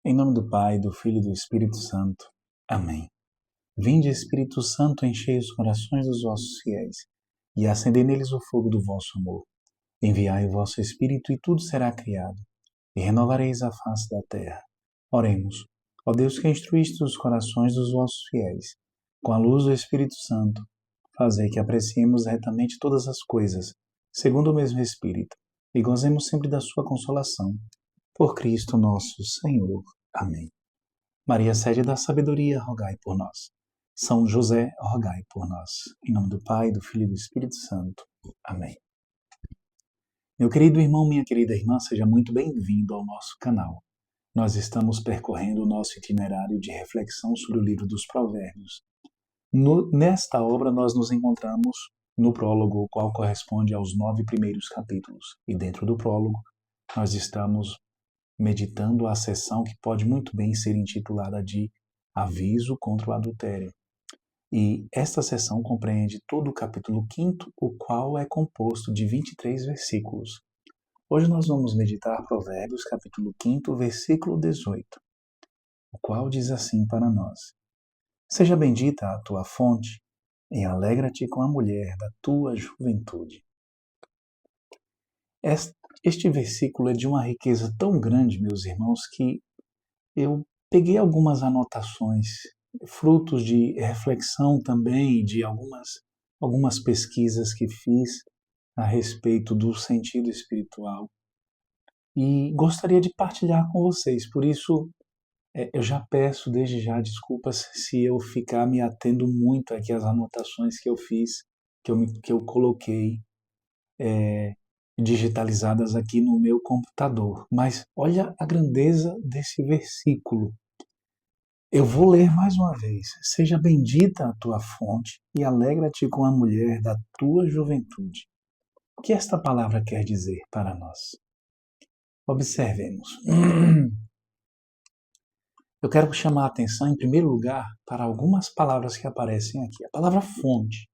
Em nome do Pai, do Filho e do Espírito Santo. Amém. Vinde, Espírito Santo, enchei os corações dos vossos fiéis e acendei neles o fogo do vosso amor. Enviai o vosso Espírito e tudo será criado, e renovareis a face da terra. Oremos. Ó Deus, que instruíste os corações dos vossos fiéis, com a luz do Espírito Santo, fazei que apreciemos retamente todas as coisas, segundo o mesmo Espírito, e gozemos sempre da sua consolação. Por Cristo nosso Senhor. Amém. Maria, sede da sabedoria, rogai por nós. São José, rogai por nós. Em nome do Pai, do Filho e do Espírito Santo. Amém. Meu querido irmão, minha querida irmã, seja muito bem-vindo ao nosso canal. Nós estamos percorrendo o nosso itinerário de reflexão sobre o livro dos Provérbios. Nesta obra, nós nos encontramos no prólogo, o qual corresponde aos 9 primeiros capítulos. E dentro do prólogo, nós estamos meditando a sessão que pode muito bem ser intitulada de Aviso contra o Adultério. E esta sessão compreende todo o capítulo 5º, o qual é composto de 23 versículos. Hoje nós vamos meditar Provérbios, capítulo 5º, versículo 18, o qual diz assim para nós: Seja bendita a tua fonte, e alegra-te com a mulher da tua juventude. Este versículo é de uma riqueza tão grande, meus irmãos, que eu peguei algumas anotações, frutos de reflexão também, de algumas pesquisas que fiz a respeito do sentido espiritual. E gostaria de partilhar com vocês. Por isso, eu já peço desde já desculpas se eu ficar me atendo muito aqui às anotações que eu fiz, que eu coloquei digitalizadas aqui no meu computador. Mas olha a grandeza desse versículo. Eu vou ler mais uma vez. Seja bendita a tua fonte e alegra-te com a mulher da tua juventude. O que esta palavra quer dizer para nós? Observemos. Eu quero chamar a atenção, em primeiro lugar, para algumas palavras que aparecem aqui. A palavra fonte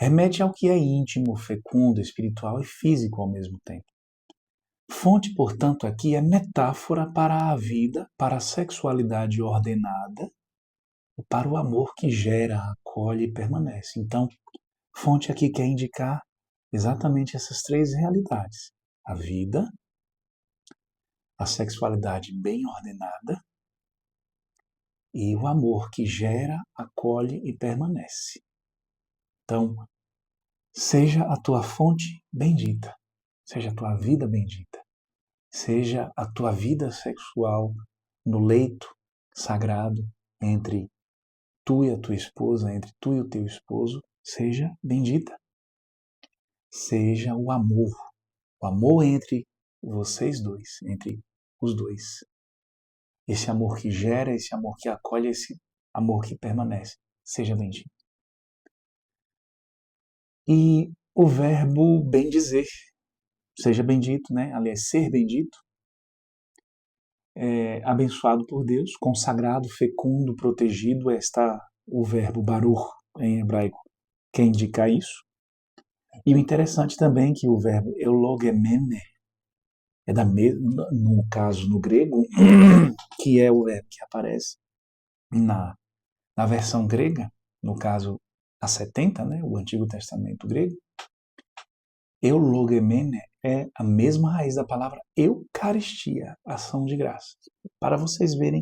remete ao que é íntimo, fecundo, espiritual e físico ao mesmo tempo. Fonte, portanto, aqui é metáfora para a vida, para a sexualidade ordenada, para o amor que gera, acolhe e permanece. Então, fonte aqui quer indicar exatamente essas três realidades: a vida, a sexualidade bem ordenada e o amor que gera, acolhe e permanece. Então, seja a tua fonte bendita, seja a tua vida bendita, seja a tua vida sexual no leito sagrado entre tu e a tua esposa, entre tu e o teu esposo, seja bendita. Seja o amor entre vocês dois, entre os dois. Esse amor que gera, esse amor que acolhe, esse amor que permanece, seja bendito. E o verbo bendizer, seja bendito, né? Aliás, ser bendito, abençoado por Deus, consagrado, fecundo, protegido, está o verbo baruch em hebraico, que indica isso. E o interessante também é que o verbo eulogemene no caso no grego, que é o verbo que aparece na versão grega, no caso a 70, né, o Antigo Testamento grego. Eulogemene é a mesma raiz da palavra Eucaristia, ação de graças. Para vocês verem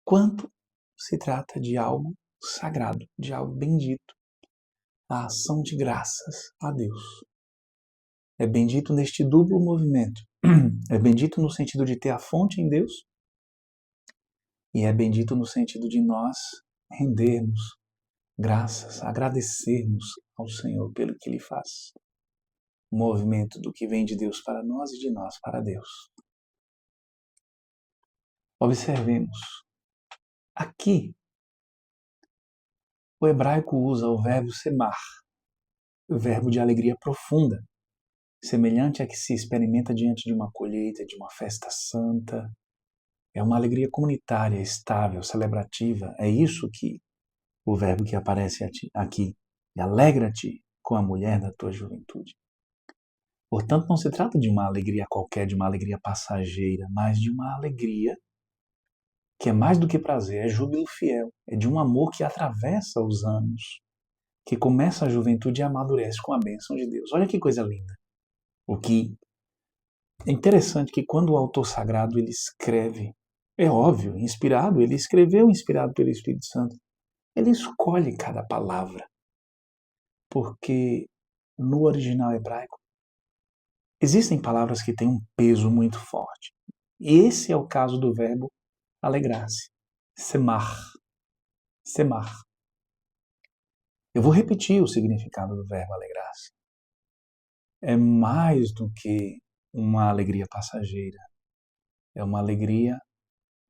quanto se trata de algo sagrado, de algo bendito, a ação de graças a Deus. É bendito neste duplo movimento. É bendito no sentido de ter a fonte em Deus e é bendito no sentido de nós rendermos graças, agradecermos ao Senhor pelo que Ele faz. O movimento do que vem de Deus para nós e de nós para Deus. Observemos. Aqui, o hebraico usa o verbo semar, o verbo de alegria profunda, semelhante a que se experimenta diante de uma colheita, de uma festa santa. É uma alegria comunitária, estável, celebrativa. É isso que o verbo que aparece aqui. E alegra-te com a mulher da tua juventude. Portanto, não se trata de uma alegria qualquer, de uma alegria passageira, mas de uma alegria que é mais do que prazer, é júbilo fiel, é de um amor que atravessa os anos, que começa a juventude e amadurece com a bênção de Deus. Olha que coisa linda. O que é interessante que quando o autor sagrado ele escreve, é óbvio, inspirado, ele escreveu inspirado pelo Espírito Santo, ele escolhe cada palavra, porque no original hebraico existem palavras que têm um peso muito forte. E esse é o caso do verbo alegrar-se. Semar. Semar. Eu vou repetir o significado do verbo alegrar-se. É mais do que uma alegria passageira. É uma alegria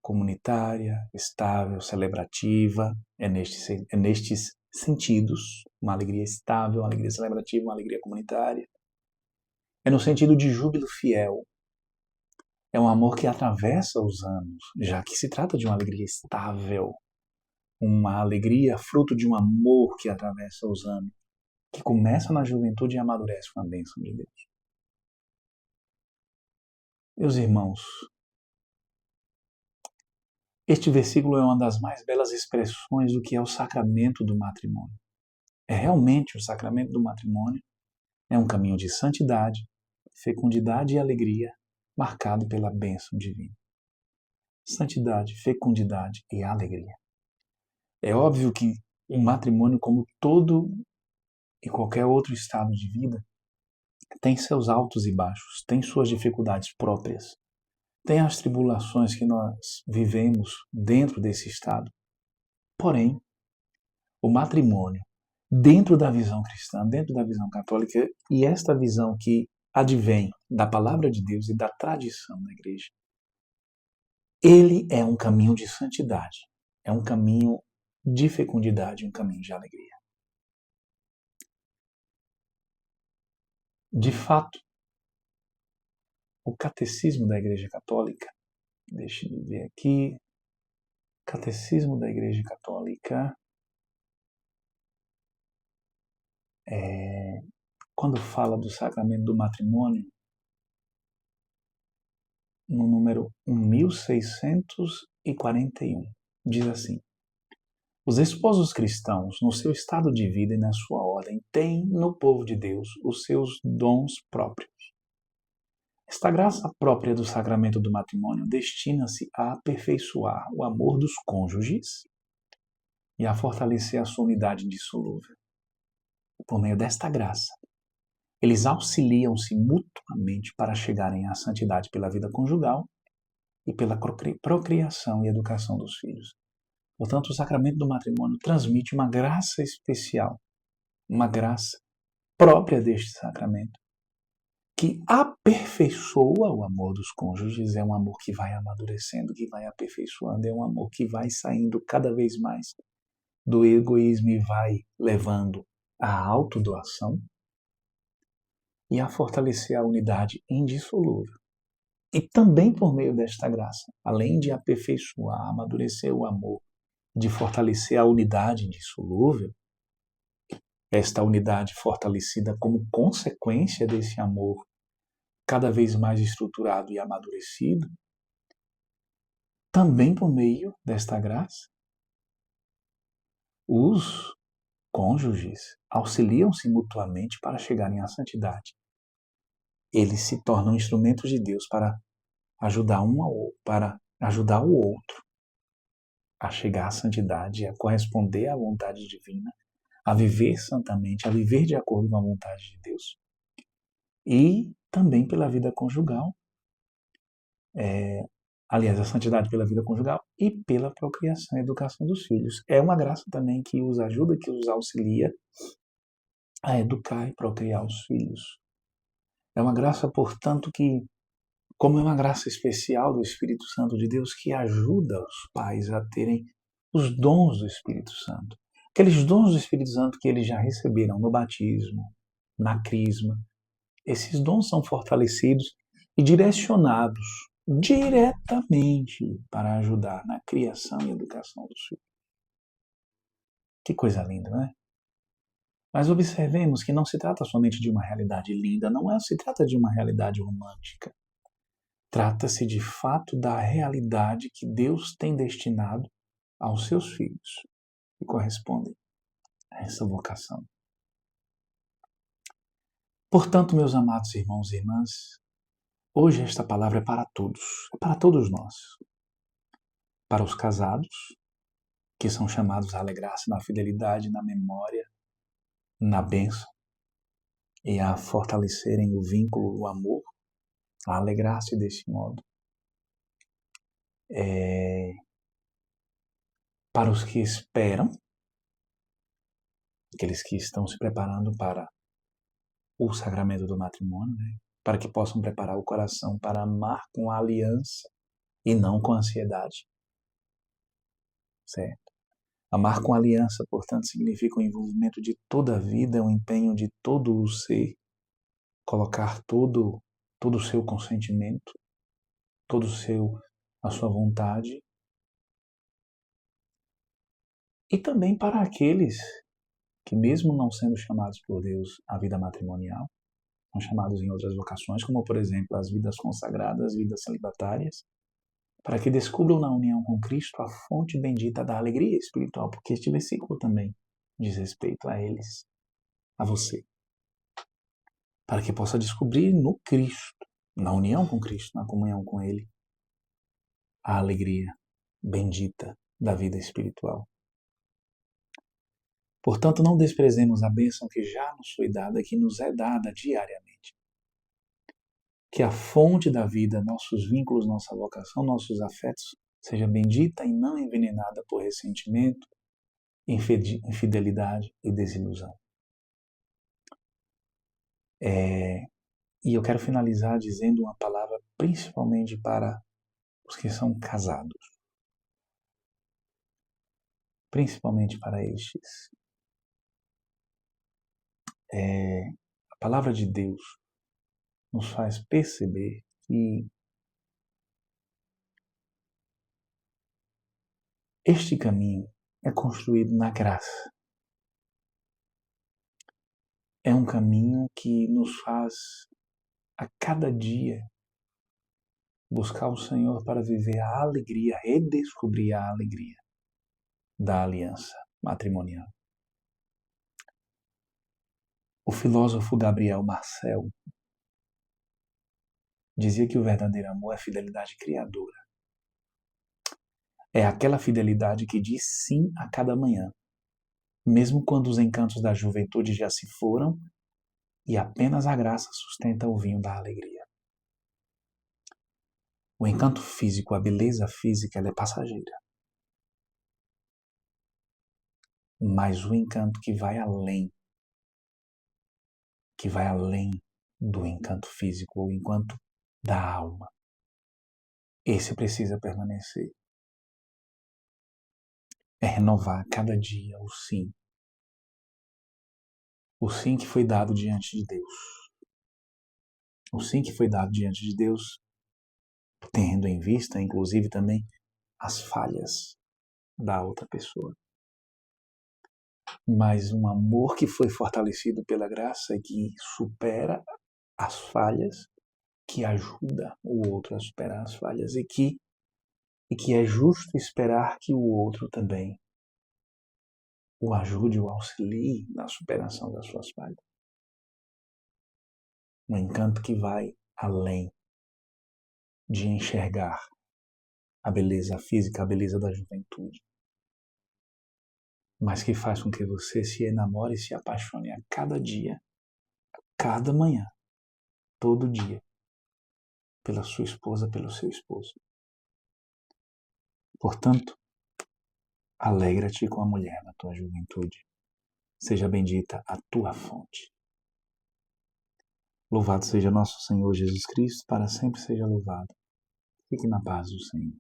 comunitária, estável, celebrativa. É nestes sentidos. Uma alegria estável, uma alegria celebrativa, uma alegria comunitária. É no sentido de júbilo fiel. É um amor que atravessa os anos, já que se trata de uma alegria estável. Uma alegria fruto de um amor que atravessa os anos, que começa na juventude e amadurece com a bênção de Deus. Meus irmãos, este versículo é uma das mais belas expressões do que é o sacramento do matrimônio. É realmente o sacramento do matrimônio, é um caminho de santidade, fecundidade e alegria, marcado pela bênção divina. Santidade, fecundidade e alegria. É óbvio que o matrimônio, como todo e qualquer outro estado de vida, tem seus altos e baixos, tem suas dificuldades próprias, tem as tribulações que nós vivemos dentro desse estado. Porém, o matrimônio, dentro da visão cristã, dentro da visão católica, e esta visão que advém da palavra de Deus e da tradição da igreja, ele é um caminho de santidade, é um caminho de fecundidade, um caminho de alegria. De fato, o catecismo da Igreja Católica, deixe eu ver aqui, catecismo da Igreja Católica, quando fala do sacramento do matrimônio, no número 1641, diz assim: os esposos cristãos, no seu estado de vida e na sua ordem, têm no povo de Deus os seus dons próprios. Esta graça própria do sacramento do matrimônio destina-se a aperfeiçoar o amor dos cônjuges e a fortalecer a sua unidade indissolúvel. Por meio desta graça, eles auxiliam-se mutuamente para chegarem à santidade pela vida conjugal e pela procriação e educação dos filhos. Portanto, o sacramento do matrimônio transmite uma graça especial, uma graça própria deste sacramento, que aperfeiçoa o amor dos cônjuges. É um amor que vai amadurecendo, que vai aperfeiçoando, é um amor que vai saindo cada vez mais do egoísmo e vai levando à autodoação e a fortalecer a unidade indissolúvel. E também por meio desta graça, além de aperfeiçoar, amadurecer o amor, de fortalecer a unidade indissolúvel, esta unidade fortalecida como consequência desse amor cada vez mais estruturado e amadurecido, também por meio desta graça, os cônjuges auxiliam-se mutuamente para chegarem à santidade. Eles se tornam instrumentos de Deus para ajudar o outro a chegar à santidade, a corresponder à vontade divina, a viver santamente, a viver de acordo com a vontade de Deus. E também pela vida conjugal, a santidade pela vida conjugal e pela procriação e educação dos filhos. É uma graça também que os ajuda, que os auxilia a educar e procriar os filhos. É uma graça, portanto, que, como é uma graça especial do Espírito Santo de Deus, que ajuda os pais a terem os dons do Espírito Santo. Aqueles dons do Espírito Santo que eles já receberam no batismo, na crisma. Esses dons são fortalecidos e direcionados diretamente para ajudar na criação e educação dos filhos. Que coisa linda, não é? Mas observemos que não se trata somente de uma realidade linda, não se trata de uma realidade romântica. Trata-se de fato da realidade que Deus tem destinado aos seus filhos, que correspondem a essa vocação. Portanto, meus amados irmãos e irmãs, hoje esta palavra é para todos nós. Para os casados, que são chamados a alegrar-se na fidelidade, na memória, na bênção, e a fortalecerem o vínculo, o amor, a alegrar-se desse modo. Para os que esperam, aqueles que estão se preparando para o sacramento do matrimônio, né? Para que possam preparar o coração para amar com a aliança e não com a ansiedade. Certo? Amar com aliança, portanto, significa o envolvimento de toda a vida, o empenho de todo o ser, colocar todo o seu consentimento, a sua vontade. E também para aqueles que, mesmo não sendo chamados por Deus à vida matrimonial, são chamados em outras vocações, como, por exemplo, as vidas consagradas, as vidas celibatárias, para que descubram na união com Cristo a fonte bendita da alegria espiritual, porque este versículo também diz respeito a eles, a você. Para que possa descobrir no Cristo, na união com Cristo, na comunhão com Ele, a alegria bendita da vida espiritual. Portanto, não desprezemos a bênção que já nos foi dada, que nos é dada diariamente. Que a fonte da vida, nossos vínculos, nossa vocação, nossos afetos, seja bendita e não envenenada por ressentimento, infidelidade e desilusão. E eu quero finalizar dizendo uma palavra principalmente para os que são casados. Principalmente para estes. A palavra de Deus nos faz perceber que este caminho é construído na graça. É um caminho que nos faz, a cada dia, buscar o Senhor para viver a alegria, redescobrir a alegria da aliança matrimonial. O filósofo Gabriel Marcel dizia que o verdadeiro amor é fidelidade criadora. É aquela fidelidade que diz sim a cada manhã, mesmo quando os encantos da juventude já se foram e apenas a graça sustenta o vinho da alegria. O encanto físico, a beleza física, ela é passageira. Mas o encanto que vai além do encanto físico, o encanto da alma, esse precisa permanecer. É renovar a cada dia o sim. O sim que foi dado diante de Deus. O sim que foi dado diante de Deus, tendo em vista, inclusive, também as falhas da outra pessoa. Mas um amor que foi fortalecido pela graça e que supera as falhas, que ajuda o outro a superar as falhas e que é justo esperar que o outro também o ajude, o auxilie na superação das suas falhas. Um encanto que vai além de enxergar a beleza física, a beleza da juventude, mas que faz com que você se enamore e se apaixone a cada dia, a cada manhã, todo dia, pela sua esposa, pelo seu esposo. Portanto, alegra-te com a mulher na tua juventude. Seja bendita a tua fonte. Louvado seja nosso Senhor Jesus Cristo, para sempre seja louvado. Fique na paz do Senhor.